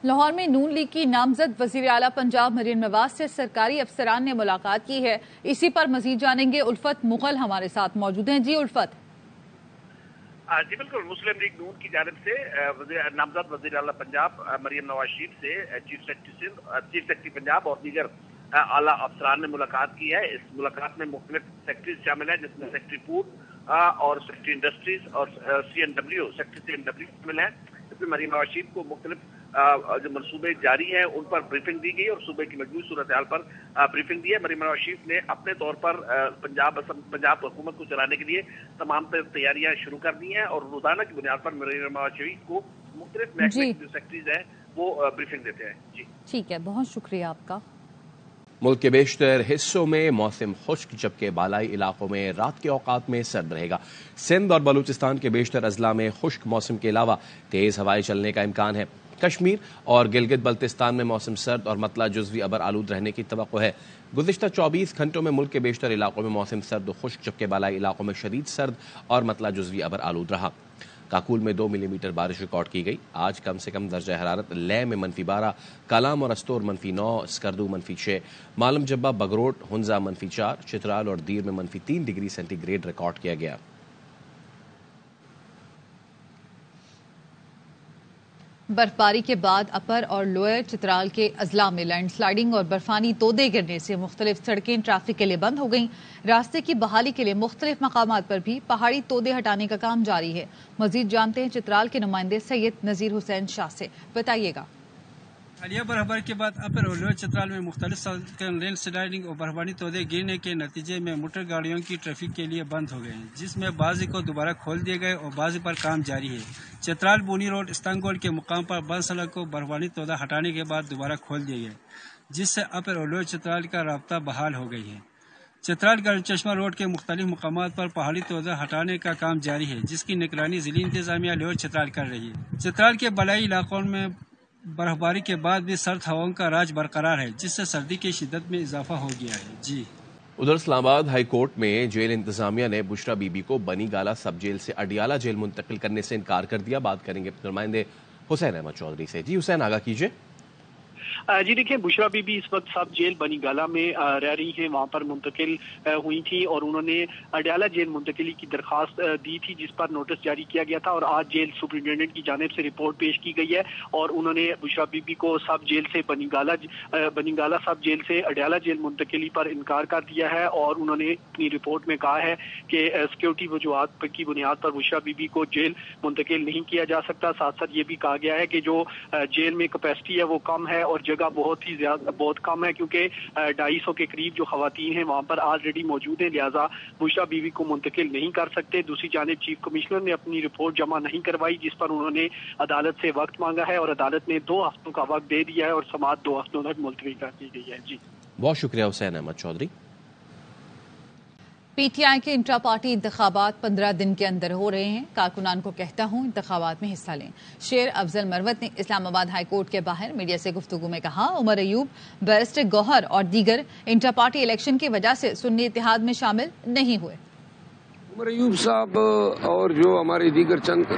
لاہور میں نون لیگ کی نامزد وزیر اعلیٰ پنجاب مریم نواز سے سرکاری افسران نے ملاقات کی ہے. اسی پر مزید جانیں گے. الفت مغل ہمارے ساتھ موجود ہیں. جی الفت. جی بالکل. مسلم لیگ نون کی جانب سے نامزد وزیر اعلیٰ پنجاب مریم نواز شریف سے چیف سیکرٹری پنجاب اور دیگر اعلیٰ افسران نے ملاقات کی ہے. اس ملاقات میں مختلف سیکٹریز شامل ہیں جس میں سیکٹری فوڈ اور سیکٹری انڈسٹریز اور سیکٹری سی این ڈبلیو شامل ہیں. اس میں مریم نواز شریف کو مختلف جو منصوبے جاری ہیں ان پر بریفنگ دی گئی اور صوبے کی مجموعی صورتحال پر بریفنگ دی ہے. مریم نواز شریف نے اپنے طور پر پنجاب حکومت کو چلانے کے لیے تمام تیاریاں شروع کر دی ہیں اور روزانہ کی بنیاد پر مریم نواز شریف کو مختلف محکمے کی جو سیکٹریز ہیں وہ بریفنگ دیتے ہیں. جی ٹھیک ہے, بہت شکریہ آپ کا. ملک کے بیشتر حصوں میں موسم خشک جبکہ بالائی علاقوں میں رات کے اوقات میں سرد رہے گا. سندھ اور بلوچستان کے بیشتر اضلاع میں خشک موسم کے علاوہ تیز ہوائیں چلنے کا امکان ہے. کشمیر اور گلگت بلتستان میں موسم سرد اور مطلع جزوی ابر آلود رہنے کی توقع ہے. گزشتہ 24 گھنٹوں میں ملک کے بیشتر علاقوں میں موسم سرد و خشک جبکہ بالائی علاقوں میں شدید سرد اور مطلع جزوی ابر آلود رہا. کاکول میں 2 ملی میٹر بارش ریکارڈ کی گئی. آج کم سے کم درجہ حرارت لے میں -12، کالام اور استور -9، اسکردو -6، معلم جبہ، بگروٹ، ہنزا -4، چترال اور دیر میں -3 ڈگری سینٹی گریڈ ریکارڈ کیا گیا. برفباری کے بعد اپر اور لوئر چترال کے اضلاع میں لینڈ سلائیڈنگ اور برفانی تودے گرنے سے مختلف سڑکیں ٹریفک کے لیے بند ہو گئیں. راستے کی بحالی کے لیے مختلف مقامات پر بھی پہاڑی تودے ہٹانے کا کام جاری ہے. مزید جانتے ہیں چترال کے نمائندے سید نذیر حسین شاہ سے. بتائیے گا. حالیہ برفباری کے بعد اپر اور لوئر چترال میں مختلف سڑکیں لینڈ سلائیڈنگ اور برفانی تودے گرنے کے نتیجے میں موٹر گاڑیوں کی ٹریفک کے لیے بند ہو گئے ہیں جس میں بعضی کو دوبارہ کھول دیے گئے اور بعضی پر کام جاری ہے. چترال بونی روڈ استنگول کے مقام پر بند سڑک کو برفانی تودہ ہٹانے کے بعد دوبارہ کھول دیے گئے جس سے اپر اور لوئر چترال کا رابطہ بحال ہو گئی ہے. چترال گرم چشمہ روڈ کے مختلف مقامات پر پہاڑی تودہ ہٹانے کا کام جاری ہے جس کی نگرانی ضلعی انتظامیہ لوئر چترال کر رہی ہے. چترال کے بالائی علاقوں میں برفباری کے بعد بھی سرد ہواؤں کا راج برقرار ہے جس سے سردی کی شدت میں اضافہ ہو گیا ہے. جی ادھر اسلام آباد ہائی کورٹ میں جیل انتظامیہ نے بشرا بی بی کو بنی گالہ سب جیل سے اڈیالہ جیل منتقل کرنے سے انکار کر دیا. بات کریں گے نمائندے حسین احمد چودھری سے. جی حسین, آگاہ کیجیے. جی دیکھیں, بشرا بی بی اس وقت سب جیل بنی گالہ میں رہ رہی ہیں, وہاں پر منتقل ہوئی تھی اور انہوں نے اڈیالہ جیل منتقلی کی درخواست دی تھی جس پر نوٹس جاری کیا گیا تھا اور آج جیل سپرنٹینڈنٹ کی جانب سے رپورٹ پیش کی گئی ہے اور انہوں نے بشرا بی بی کو سب جیل سے بنی گالہ سب جیل سے اڈیالہ جیل منتقلی پر انکار کر دیا ہے اور انہوں نے اپنی رپورٹ میں کہا ہے کہ سیکورٹی وجوہات کی بنیاد پر بشرا بی بی کو جیل منتقل نہیں کیا جا سکتا. ساتھ ساتھ یہ بھی کہا گیا ہے کہ جو جیل میں کیپیسٹی ہے وہ کم ہے اور جگہ بہت کم ہے کیونکہ 250 کے قریب جو خواتین ہیں وہاں پر آلریڈی موجود ہیں, لہذا بشرا بیوی کو منتقل نہیں کر سکتے. دوسری جانب چیف کمشنر نے اپنی رپورٹ جمع نہیں کروائی جس پر انہوں نے عدالت سے وقت مانگا ہے اور عدالت نے 2 ہفتوں کا وقت دے دیا ہے اور سماعت 2 ہفتوں تک ملتوی کر دی گئی ہے. جی بہت شکریہ Hussain Ahmed Chaudhry. P T I کے انٹرا پارٹی انتخابات 15 دن کے اندر ہو رہے ہیں. کارکنان کو کہتا ہوں انتخابات میں حصہ لیں. شیر افضل مروت نے اسلام آباد ہائی کورٹ کے باہر میڈیا سے گفتگو میں کہا عمر ایوب, بیرسٹر گوہر اور دیگر انٹرا پارٹی الیکشن کی وجہ سے سنی اتحاد میں شامل نہیں ہوئے. عمر ایوب صاحب اور جو ہمارے دیگر چند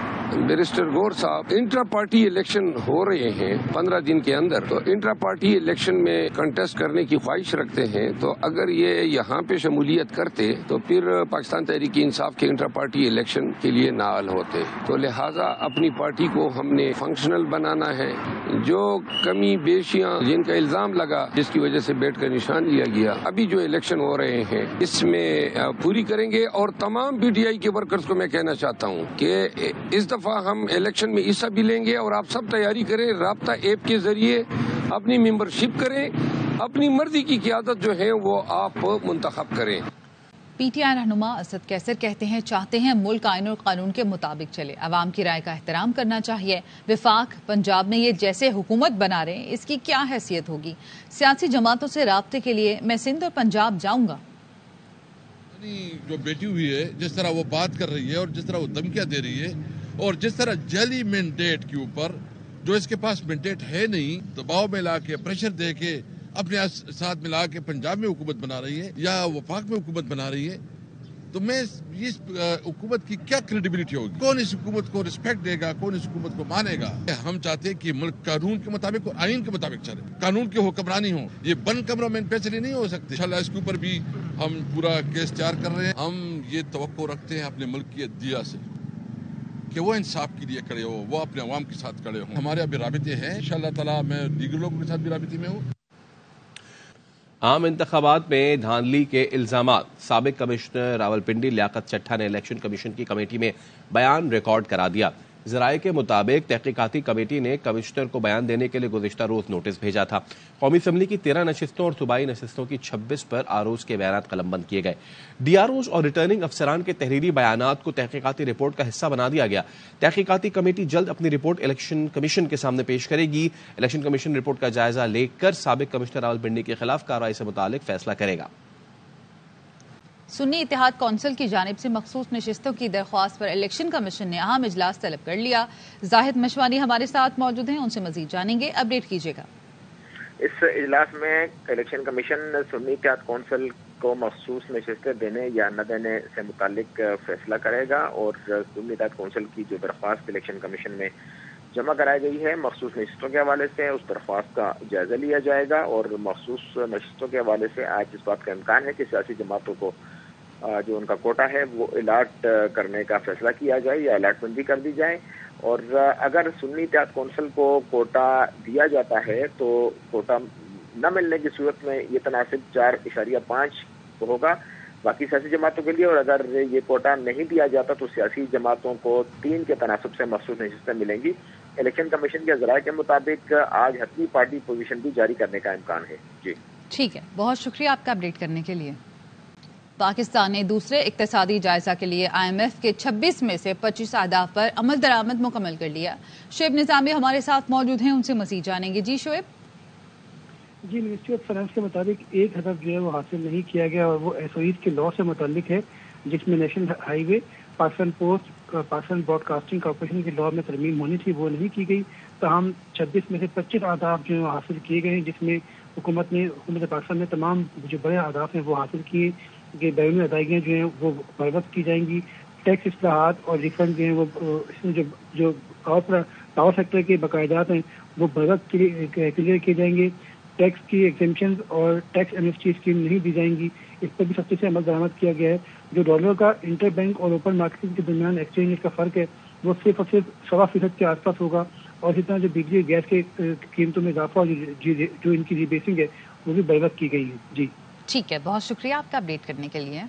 بیرسٹر گور صاحب انٹرا پارٹی الیکشن ہو رہے ہیں 15 دن کے اندر, تو انٹرا پارٹی الیکشن میں کنٹیسٹ کرنے کی خواہش رکھتے ہیں, تو اگر یہ یہاں پہ شمولیت کرتے تو پھر پاکستان تحریک انصاف کے انٹرا پارٹی الیکشن کے لیے نااہل ہوتے. تو لہٰذا اپنی پارٹی کو ہم نے فنکشنل بنانا ہے. جو کمی بیشیاں جن کا الزام لگا جس کی وجہ سے بیٹھ کر نشان لیا گیا, ابھی جو الیکشن ہو رہے ہیں اس میں پوری کریں گے. اور تمام پی ٹی آئی کے ورکرز کو میں کہنا چاہتا ہوں کہ اس دفعہ ہم الیکشن میں حصہ بھی لیں گے اور آپ سب تیاری کریں, رابطہ ایپ کے ذریعے اپنی ممبرشپ کریں, اپنی مرضی کی قیادت جو ہے وہ آپ منتخب کریں. پی ٹی آئی رہنما اسد کیسر کہتے ہیں چاہتے ہیں ملک آئین اور قانون کے مطابق چلے, عوام کی رائے کا احترام کرنا چاہیے. وفاق پنجاب میں یہ جیسے حکومت بنا رہے ہیں اس کی کیا حیثیت ہوگی. سیاسی جماعتوں سے رابطے کے لیے میں سندھ اور پنجاب جاؤں گا. جو بیٹھی ہوئی ہے, جس طرح وہ بات کر رہی ہے اور جس طرح وہ دھمکیاں دے رہی ہے اور جس طرح جعلی مینڈیٹ کے اوپر جو اس کے پاس مینڈیٹ ہے نہیں, دباؤ میں لا کے پریشر دے کے اپنے ساتھ ملا کے پنجاب میں حکومت بنا رہی ہے یا وفاق میں حکومت بنا رہی ہے, تو میں اس حکومت کی کیا کریڈیبلٹی ہوگی؟ کون اس حکومت کو رسپیکٹ دے گا؟ کون اس حکومت کو مانے گا؟ ہم چاہتے ہیں کہ ملک قانون کے مطابق اور آئین کے مطابق چلے، قانون کی حکمرانی ہو، یہ بن کمرہ مینوفیکچرنگ نہیں ہو سکتی۔ انشاءاللہ اس کے اوپر بھی ہم پورا کیس تیار کر رہے ہیں۔ ہم یہ توقع رکھتے ہیں اپنے ملک کی عدلیہ سے کہ وہ انصاف کے لیے کھڑے ہو، وہ اپنے عوام کے ساتھ کھڑے ہوں۔ ہمارے ابھی رابطے ہیں، انشاءاللہ تعالی میں دیگر لوگوں کے ساتھ بھی رابطے میں ہوں۔ عام انتخابات میں دھاندلی کے الزامات، سابق کمشنر راولپنڈی لیاقت چٹھا نے الیکشن کمیشن کی کمیٹی میں بیان ریکارڈ کرا دیا۔ ذرائع کے مطابق تحقیقاتی کمیٹی نے کمشنر کو بیان دینے کے لیے گزشتہ روز نوٹس بھیجا تھا۔ قومی اسمبلی کی 13 نشستوں اور صوبائی نشستوں کی 26 پر آروز کے بیانات قلم بند کیے گئے۔ ڈی آروز اور ریٹرننگ افسران کے تحریری بیانات کو تحقیقاتی رپورٹ کا حصہ بنا دیا گیا۔ تحقیقاتی کمیٹی جلد اپنی رپورٹ الیکشن کمیشن کے سامنے پیش کرے گی۔ الیکشن کمیشن رپورٹ کا جائزہ لے کر سابق کمشنر راولپنڈی کے خلاف کارروائی سے متعلق فیصلہ کرے گا۔ سنی اتحاد کونسل کی جانب سے مخصوص نشستوں کی درخواست پر الیکشن کمیشن نے اہم اجلاس طلب کر لیا۔ زاہد مشوانی ہمارے ساتھ موجود ہیں، ان سے مزید جانیں گے، اپڈیٹ کیجیے گا۔ اس اجلاس میں الیکشن کمیشن سنی اتحاد کونسل کو مخصوص نشستیں دینے یا نہ دینے سے متعلق فیصلہ کرے گا، اور سنی اتحاد کونسل کی جو درخواست الیکشن کمیشن میں جمع کرائی گئی ہے مخصوص نشستوں کے حوالے سے، اس درخواست کا جائزہ لیا جائے گا، اور مخصوص نشستوں کے حوالے سے آج اس بات کا امکان ہے کہ سیاسی جماعتوں کو جو ان کا کوٹا ہے وہ الاٹ کرنے کا فیصلہ کیا جائے یا الاٹمنٹ بھی کر دی جائے۔ اور اگر سنی اتحاد کونسل کو کوٹا دیا جاتا ہے تو کوٹا نہ ملنے کی صورت میں یہ تناسب 4.5 ہوگا باقی سیاسی جماعتوں کے لیے، اور اگر یہ کوٹا نہیں دیا جاتا تو سیاسی جماعتوں کو 3 کے تناسب سے مخصوص نشستیں ملیں گی۔ الیکشن کمیشن کے ذرائع کے مطابق آج حتمی پارٹی پوزیشن بھی جاری کرنے کا امکان ہے۔ جی ٹھیک ہے، بہت شکریہ آپ کا اپڈیٹ کرنے کے لیے۔ پاکستان نے دوسرے اقتصادی جائزہ کے لیے IMF کے 26 میں سے 25 اہداف پر عمل درآمد مکمل کر لیا۔ شعیب نظامی ہمارے ساتھ موجود ہیں، ان سے مزید جانیں گے۔ جی شعیب۔ جی، منسٹری آف فائنانس کے مطابق ایک ہدف جو ہے وہ حاصل نہیں کیا گیا، اور وہ SOEs کے لا سے متعلق ہے، جس میں national highway, Pakistan post, Pakistan broadcasting corporation کی لا میں ترمیم ہونی تھی، وہ نہیں کی گئی۔ تاہم 26 میں سے 25 اہداف جو ہیں حاصل کیے گئے ہیں، جس میں حکومت پاکستان نے تمام جو بڑے اہداف ہیں وہ حاصل کیے کہ بیرونی ادائیگیاں جو ہیں وہ بر وقت کی جائیں گی، ٹیکس اصلاحات اور ریفنڈ جو ہیں وہ اس میں جو پاور سیکٹر کے باقاعدات ہیں وہ بر وقت کلیئر کیے جائیں گے، ٹیکس کی ایگزمپشنز اور ٹیکس ایمنسٹی اسکیم نہیں دی جائیں گی، اس پر بھی سختی سے عمل درآمد کیا گیا ہے۔ جو ڈالر کا انٹر بینک اور اوپن مارکیٹ کے درمیان ایکسچینج ریٹ کا فرق ہے وہ صرف اور صرف 1.25% کے آس پاس ہوگا، اور اسی طرح جو بجلی گیس کے قیمتوں میں اضافہ اور جو ان کی ریبیسنگ ہے وہ بھی بر وقت کی گئی ہے۔ جی ٹھیک ہے، بہت شکریہ آپ کا اپڈیٹ کرنے کے لیے۔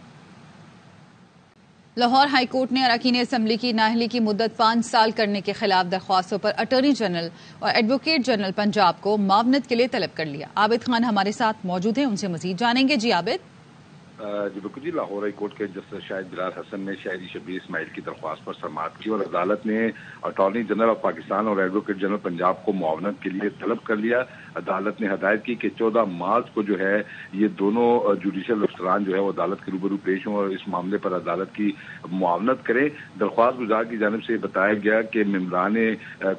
لاہور ہائی کورٹ نے اراکین اسمبلی کی نااہلی کی مدت 5 سال کرنے کے خلاف درخواستوں پر اٹارنی جنرل اور ایڈوکیٹ جنرل پنجاب کو معاونت کے لیے طلب کر لیا۔ عابد خان ہمارے ساتھ موجود ہیں، ان سے مزید جانیں گے۔ جی عابد۔ جی بالکل جی، لاہور ہائی کورٹ کے جسٹس شاہد بلال حسن نے شہری شبیر اسماعیل کی درخواست پر سماعت کی، اور عدالت نے اٹارنی جنرل آف پاکستان اور ایڈوکیٹ جنرل پنجاب کو معاونت کے لیے طلب کر لیا۔ عدالت نے ہدایت کی کہ 14 مارچ کو جو ہے یہ دونوں جوڈیشل افسران جو ہے وہ عدالت کے روبرو پیش ہوں اور اس معاملے پر عدالت کی معاونت کریں۔ درخواست گزار کی جانب سے بتایا گیا کہ ممبران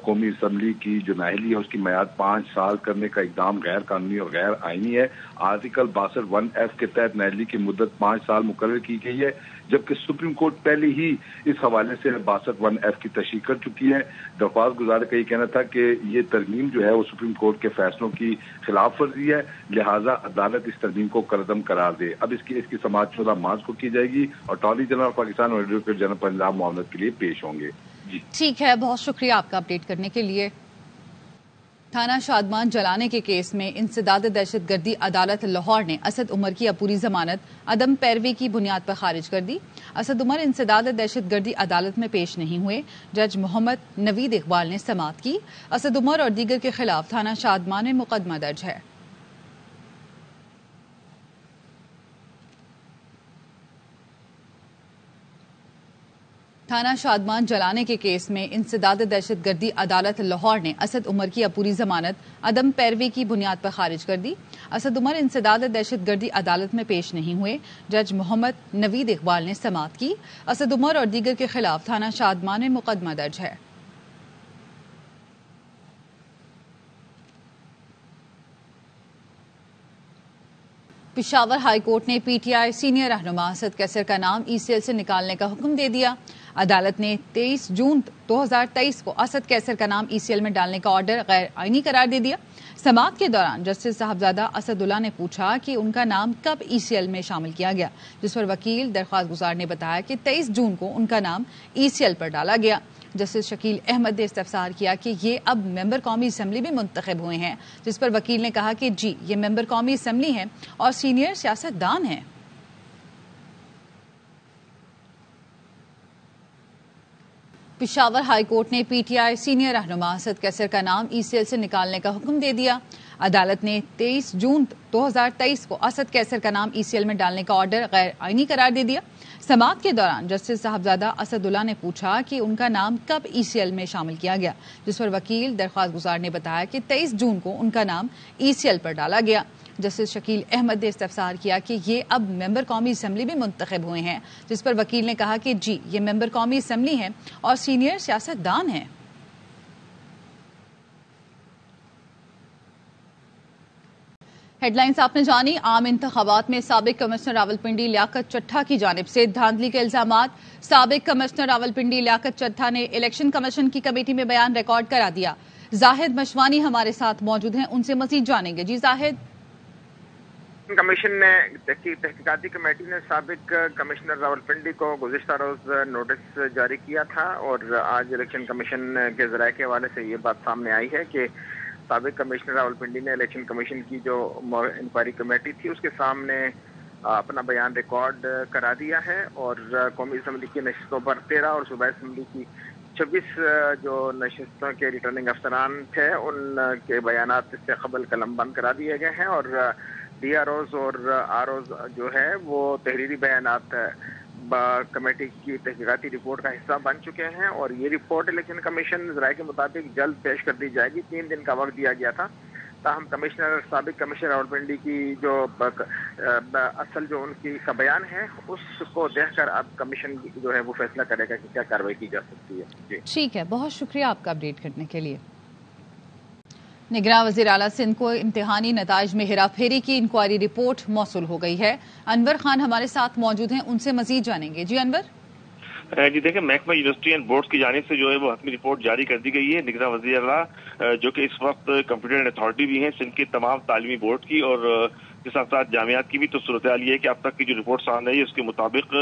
قومی اسمبلی کی جو نااہلی ہے اس کی میعاد 5 سال کرنے کا اقدام غیر قانونی اور غیر آئینی ہے۔ آرٹیکل 62(1)(f) کے تحت نااہلی کی مدت 5 سال مقرر کی گئی ہے، جبکہ سپریم کورٹ پہلے ہی اس حوالے سے 62(1)(f) کی تشریح کر چکی ہے۔ درخواست گزار کا یہ کہنا تھا کہ یہ ترمیم جو ہے وہ سپریم کورٹ کے فیصلوں کی خلاف ورزی ہے، لہٰذا عدالت اس ترمیم کو کردم قرار دے۔ اب اس کی سماعت 14 مارچ کو کی جائے گی، اور اٹارنی جنرل آف پاکستان اور ایڈوکیٹ جنرل پنجاب معاونت کے لیے پیش ہوں گے۔ جی ٹھیک ہے، بہت شکریہ آپ کا اپڈیٹ کرنے کے لیے۔ تھانہ شادمان جلانے کے کیس میں انسداد دہشت گردی عدالت لاہور نے اسد عمر کی اپوری ضمانت عدم پیروی کی بنیاد پر خارج کر دی۔ اسد عمر انسداد دہشت گردی عدالت میں پیش نہیں ہوئے۔ جج محمد نوید اقبال نے سماعت کی۔ اسد عمر اور دیگر کے خلاف تھانہ شادمان میں مقدمہ درج ہے۔ تھانہ شادمان جلانے کے کیس میں انسداد دہشت گردی عدالت لاہور نے اسد عمر کی اپوری ضمانت عدم پیروی کی بنیاد پر خارج کر دی۔ اسد عمر انسداد دہشت گردی عدالت میں پیش نہیں ہوئے۔ جج محمد نوید اقبال نے سماعت کی۔ اسد عمر اور دیگر کے خلاف تھانہ شادمان میں مقدمہ درج ہے۔ پشاور ہائی کورٹ نے پی ٹی آئی سینئر رہنما اسد کیسر کا نام ای سی ایل سے نکالنے کا حکم دے دیا۔ عدالت نے 23 جون 2023 کو اسد کیسر کا نام ای سی ایل میں ڈالنے کا آرڈر غیر آئینی قرار دے دیا۔ سماعت کے دوران جسٹس صاحبزادہ اسد اللہ نے پوچھا کہ ان کا نام کب ای سی ایل میں شامل کیا گیا، جس پر وکیل درخواست گزار نے بتایا کہ 23 جون کو ان کا نام ای سی ایل پر ڈالا گیا۔ جسٹس شکیل احمد نے استفسار کیا کہ یہ اب ممبر قومی اسمبلی میں منتخب ہوئے ہیں، جس پر وکیل نے کہا کہ جی یہ ممبر قومی اسمبلی ہیں اور سینئر سیاست دان ہیں۔ پشاور ہائی کورٹ نے پی ٹی آئی سینئر رہنما اسد کیسر کا نام ای سی ایل سے نکالنے کا حکم دے دیا۔ عدالت نے 23 جون 2023 کو اسد کیسر کا نام ای سی ایل میں ڈالنے کا آرڈر غیر آئینی قرار دے دیا۔ سماعت کے دوران جسٹس صاحبزادہ اسد اللہ نے پوچھا کہ ان کا نام کب ای سی ایل میں شامل کیا گیا، جس پر وکیل درخواست گزار نے بتایا کہ 23 جون کو ان کا نام ای سی ایل پر ڈالا گیا۔ جسٹس شکیل احمد نے استفسار کیا کہ یہ اب ممبر قومی اسمبلی میں منتخب ہوئے ہیں، جس پر وکیل نے کہا کہ جی یہ ممبر قومی اسمبلی ہیں اور سینئر سیاست دان ہیں۔ ہیڈ لائنز آپ نے جانی۔ عام انتخابات میں سابق کمشنر راولپنڈی لیاقت چٹھا کی جانب سے دھاندلی کے الزامات۔ سابق کمشنر راولپنڈی لیاقت چٹھا نے الیکشن کمیشن کی کمیٹی میں بیان ریکارڈ کرا دیا۔ زاہد مشوانی ہمارے ساتھ موجود ہیں، ان سے مزید جانیں گے۔ جی زاہد۔ کمیشن نے تحقیقاتی کمیٹی نے سابق کمشنر راولپنڈی کو گزشتہ روز نوٹس جاری کیا تھا، اور آج الیکشن کمیشن کے ذرائع کے حوالے سے یہ بات سامنے آئی ہے کہ سابق کمشنر راولپنڈی نے الیکشن کمیشن کی جو انکوائری کمیٹی تھی اس کے سامنے اپنا بیان ریکارڈ کرا دیا ہے، اور قومی اسمبلی کی نشستوں پر 13 اور صوبائی اسمبلی کی 26 جو نشستوں کے ریٹرننگ افسران تھے ان کے بیانات اس سے قبل قلم بند کرا دیے گئے ہیں، اور ڈی آر اوز اور آر اوز جو ہے وہ تحریری بیانات کمیٹی کی تحقیقاتی رپورٹ کا حصہ بن چکے ہیں، اور یہ رپورٹ الیکشن کمیشن ذرائع کے مطابق جلد پیش کر دی جائے گی۔ 3 دن کا وقت دیا گیا تھا، تاہم سابق کمشنر راولپنڈی کی جو اصل جو ان کی کا بیان ہے اس کو دیکھ کر اب کمیشن جو ہے وہ فیصلہ کرے گا کہ کیا کارروائی کی جا سکتی ہے۔ جی ٹھیک ہے، بہت شکریہ آپ کا اپڈیٹ کرنے کے لیے۔ نگراں وزیر اعلیٰ سندھ کو امتحانی نتائج میں ہیرا پھیری کی انکوائری رپورٹ موصول ہو گئی ہے۔ انور خان ہمارے ساتھ موجود ہیں، ان سے مزید جانیں گے۔ جی انور۔ جی دیکھیں، محکمہ یونیورسٹی اینڈ بورڈ کی جانب سے جو ہے وہ حتمی رپورٹ جاری کر دی گئی ہے۔ نگراں وزیر اعلیٰ جو کہ اس وقت کمپیٹنٹ اتھارٹی بھی ہیں سندھ کے تمام تعلیمی بورڈ کی اور کے ساتھ ساتھ جامعات کی بھی، تو صورتحال یہ ہے کہ اب تک کی جو رپورٹ سامنے آئی ہے اس کے مطابق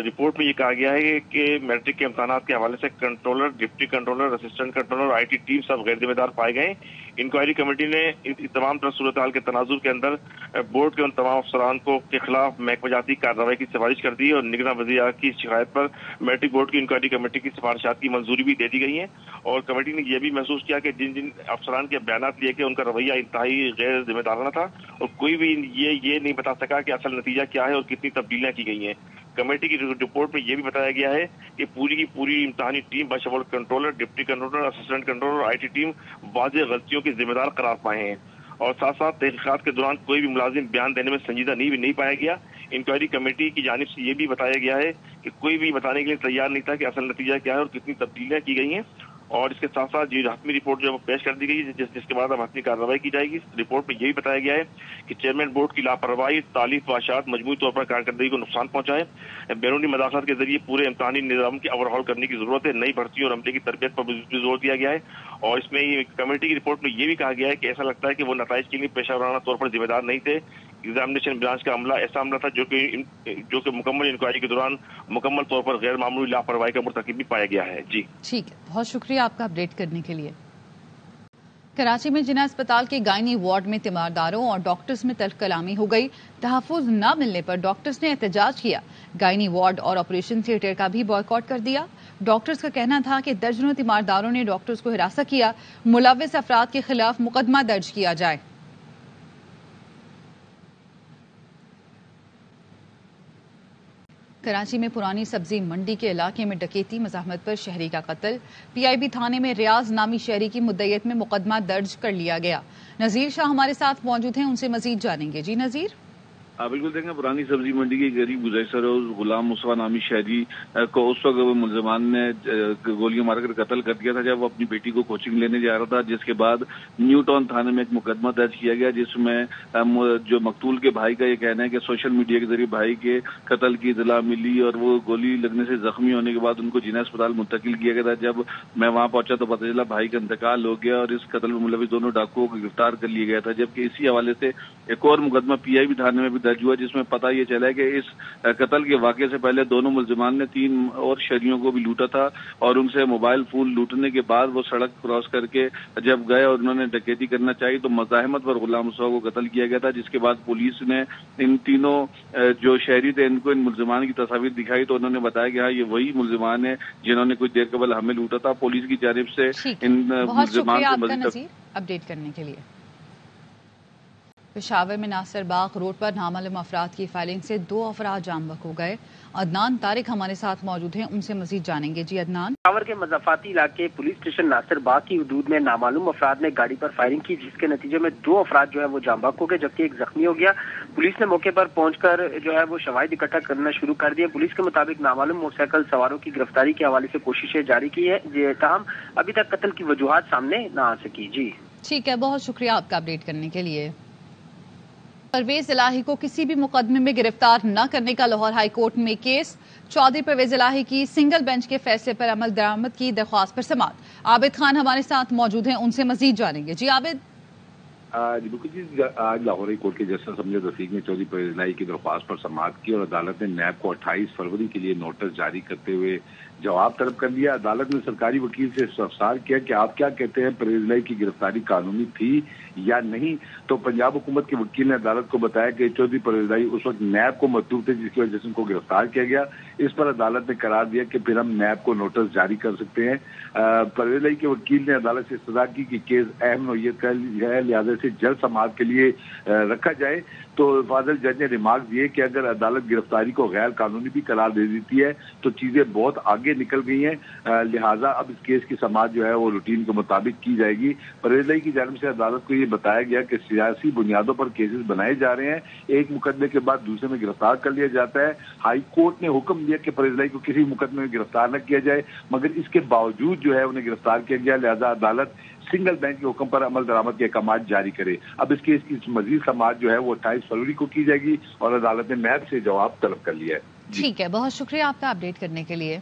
رپورٹ میں یہ کہا گیا ہے کہ میٹرک کے امتحانات کے حوالے سے controller, deputy controller, assistant controller, I T team سب غیر ذمہ دار پائے گئے ہیں۔ انکوائری کمیٹی نے ان تمام طرح صورتحال کے تناظر کے اندر بورڈ کے ان تمام افسران کو کے خلاف محکمہ جاتی کارروائی کی سفارش کر دی، اور نگراں وزیر اعلیٰ کی شکایت پر میٹرک بورڈ کی انکوائری کمیٹی کی سفارشات کی منظوری بھی دے دی گئی ہے، اور کمیٹی نے یہ بھی محسوس کیا کہ جن جن افسران کے بیانات لیے کہ ان کا رویہ انتہائی غیر ذمہ دارانہ تھا، اور کوئی بھی یہ نہیں بتا سکا کہ اصل نتیجہ کیا ہے اور کتنی تبدیلیاں کی گئی ہیں۔ کمیٹی کی رپورٹ میں یہ بھی بتایا گیا ہے کہ پوری کی پوری امتحانی ٹیم بشمول controller, deputy controller, assistant controller اور آئی ٹی ٹیم واضح غلطیوں کے ذمہ دار قرار پائے ہیں، اور ساتھ ساتھ تحقیقات کے دوران کوئی بھی ملازم بیان دینے میں سنجیدہ نہیں پایا گیا۔ انکوائری کمیٹی کی جانب سے یہ بھی بتایا گیا ہے کہ کوئی بھی بتانے کے لیے تیار نہیں تھا کہ اصل نتیجہ کیا ہے اور کتنی تبدیلیاں کی گئی ہیں، اور اس کے ساتھ ساتھ یہ حتمی رپورٹ جو پیش کر دی گئی ہے جس کے بعد اب حتمی کارروائی کی جائے گی۔ رپورٹ میں یہ بھی بتایا گیا ہے کہ چیئرمین بورڈ کی لاپرواہی تالیف واشات مجموعی طور پر کارکردگی کو نقصان پہنچائے، بیرونی مداخلت کے ذریعے پورے امتحانی نظام کی اوور ہال کرنے کی ضرورت ہے، نئی بھرتیوں اور عملے کی تربیت پر بھی زور دیا گیا ہے، اور اس میں کمیٹی کی رپورٹ میں یہ بھی کہا گیا ہے کہ ایسا لگتا ہے کہ وہ نتائج کے لیے پیشہ ورانہ طور پر ذمہ دار نہیں تھے۔ ایگزامینیشن برانچ کا عملہ ایسا عملہ تھا جو کہ مکمل انکوائری کے دوران مکمل طور پر غیر معمولی لاپرواہی کا مرتکب بھی پایا گیا ہے۔ جی ٹھیک ہے، بہت شکریہ آپ کا اپڈیٹ کرنے کے لیے۔ کراچی میں جناح اسپتال کے گائنی وارڈ میں تیمارداروں اور ڈاکٹرز میں تلخ کلامی ہو گئی۔ تحفظ نہ ملنے پر ڈاکٹرز نے احتجاج کیا، گائنی وارڈ اور آپریشن تھیٹر کا بھی بائیکاٹ کر دیا۔ ڈاکٹرز کا کہنا تھا کہ درجنوں تیمارداروں نے ڈاکٹرز کو ہراساں کیا، ملوث افراد کے خلاف مقدمہ درج کیا جائے۔ کراچی میں پرانی سبزی منڈی کے علاقے میں ڈکیتی مزاحمت پر شہری کا قتل، پی آئی بی تھانے میں ریاض نامی شہری کی مدعیت میں مقدمہ درج کر لیا گیا۔ نذیر شاہ ہمارے ساتھ موجود ہیں، ان سے مزید جانیں گے۔ جی نذیر۔ بالکل دیکھیں، پرانی سبزی منڈی کے قریب گزشتہ روز غلام مصطفیٰ نامی شہری کو اس وقت ملزمان نے گولیاں مار کر قتل کر دیا تھا جب وہ اپنی بیٹی کو کوچنگ لینے جا رہا تھا، جس کے بعد نیو ٹاؤن تھانے میں ایک مقدمہ درج کیا گیا، جس میں جو مقتول کے بھائی کا یہ کہنا ہے کہ سوشل میڈیا کے ذریعے بھائی کے قتل کی اطلاع ملی اور وہ گولی لگنے سے زخمی ہونے کے بعد ان کو جناح اسپتال منتقل کیا گیا تھا۔ جب میں وہاں پہنچا تو پتہ چلا بھائی کا انتقال ہو گیا اور اس قتل میں ملوث دونوں ڈاکوؤں کو گرفتار کر لیا گیا تھا، جبکہ اسی حوالے سے ایک اور مقدمہ پی آئی بی تھانے میں بھی درج ہوا، جس میں پتہ یہ چلا ہے کہ اس قتل کے واقعے سے پہلے دونوں ملزمان نے 3 اور شہریوں کو بھی لوٹا تھا اور ان سے موبائل فون لوٹنے کے بعد وہ سڑک کراس کر کے جب گئے اور انہوں نے ڈکیتی کرنا چاہی تو مزاحمت پر غلام مصطفیٰ کو قتل کیا گیا تھا، جس کے بعد پولیس نے ان تینوں جو شہری تھے ان کو ان ملزمان کی تصاویر دکھائی تو انہوں نے بتایا کہ ہاں یہ وہی ملزمان ہیں جنہوں نے کچھ دیر قبل ہمیں لوٹا تھا۔ پولیس کی جانب سے ان ملزمان کو مزید اپڈیٹ کرنے کے لیے۔ پشاور میں ناصر باغ روڈ پر نامعلوم افراد کی فائرنگ سے 2 افراد جان بحق ہو گئے۔ عدنان طارق ہمارے ساتھ موجود ہیں، ان سے مزید جانیں گے۔ جی عدنان۔ پشاور کے مضافاتی علاقے پولیس اسٹیشن ناصر باغ کی حدود میں نامعلوم افراد نے گاڑی پر فائرنگ کی، جس کے نتیجے میں 2 افراد جو ہے وہ جان بحق ہو گئے جبکہ ایک زخمی ہو گیا۔ پولیس نے موقع پر پہنچ کر جو ہے وہ شواہد اکٹھا کرنا شروع کر دیا۔ پولیس کے مطابق نامعلوم موٹر سائیکل سواروں کی گرفتاری کے حوالے سے کوششیں جاری کی ہے، تاہم ابھی تک قتل کی وجوہات سامنے نہ آ سکی۔ جی ٹھیک ہے، بہت شکریہ آپ کا اپڈیٹ کرنے کے لیے۔ پرویز الہی کو کسی بھی مقدمے میں گرفتار نہ کرنے کا لاہور ہائی کورٹ میں کیس، چودھری پرویز الہی کی سنگل بینچ کے فیصلے پر عمل درآمد کی درخواست پر سماعت۔ عابد خان ہمارے ساتھ موجود ہیں، ان سے مزید جانیں گے۔ جی عابد۔ بالکل جی، آج لاہور ہائی کورٹ کے جسٹس امجد رفیق نے چودھری پرویز الہی کی درخواست پر سماعت کی اور عدالت نے نیب کو 28 فروری کے لیے نوٹس جاری کرتے ہوئے جواب طلب کر لیا۔ عدالت نے سرکاری وکیل سے استفسار کیا کہ آپ کیا کہتے ہیں، پرویز الہی کی گرفتاری قانونی تھی یا نہیں؟ تو پنجاب حکومت کے وکیل نے عدالت کو بتایا کہ چودھری پرویز الہی اس وقت نیب کو مطلوب تھے، جس کی وجہ سے ان کو گرفتار کیا گیا۔ اس پر عدالت نے قرار دیا کہ پھر ہم نیب کو نوٹس جاری کر سکتے ہیں۔ پرویز الہی کے وکیل نے عدالت سے استدعا کی کہ کیس اہم نوعیت کا ہے، لہٰذا سے جلد سماعت کے لیے رکھا جائے۔ تو فاضل جج نے ریمارک دیے کہ اگر عدالت گرفتاری کو غیر قانونی بھی قرار دے دیتی ہے تو چیزیں بہت آگے نکل گئی ہیں، لہٰذا اب اس کیس کی سماعت جو ہے وہ روٹین کے مطابق کی جائے گی۔ پرویز الہی کی جانب سے عدالت کو یہ بتایا گیا کہ سیاسی بنیادوں پر کیسز بنائے جا رہے ہیں، ایک مقدمے کے بعد دوسرے میں گرفتار کر لیا جاتا ہے۔ ہائی کورٹ نے حکم دیا کہ پرویز الہی کو کسی مقدمے میں گرفتار نہ کیا جائے، مگر اس کے باوجود جو ہے انہیں گرفتار کیا گیا، لہٰذا عدالت سنگل بینچ کے حکم پر عمل درآمد کے احکامات جاری کرے۔ اب اس کیس کی مزید سماعت جو ہے وہ 28 فروری کو کی جائے گی اور عدالت نے نیب سے جواب طلب کر لیا ہے۔ ٹھیک ہے، بہت شکریہ آپ کا اپڈیٹ کرنے کے لیے۔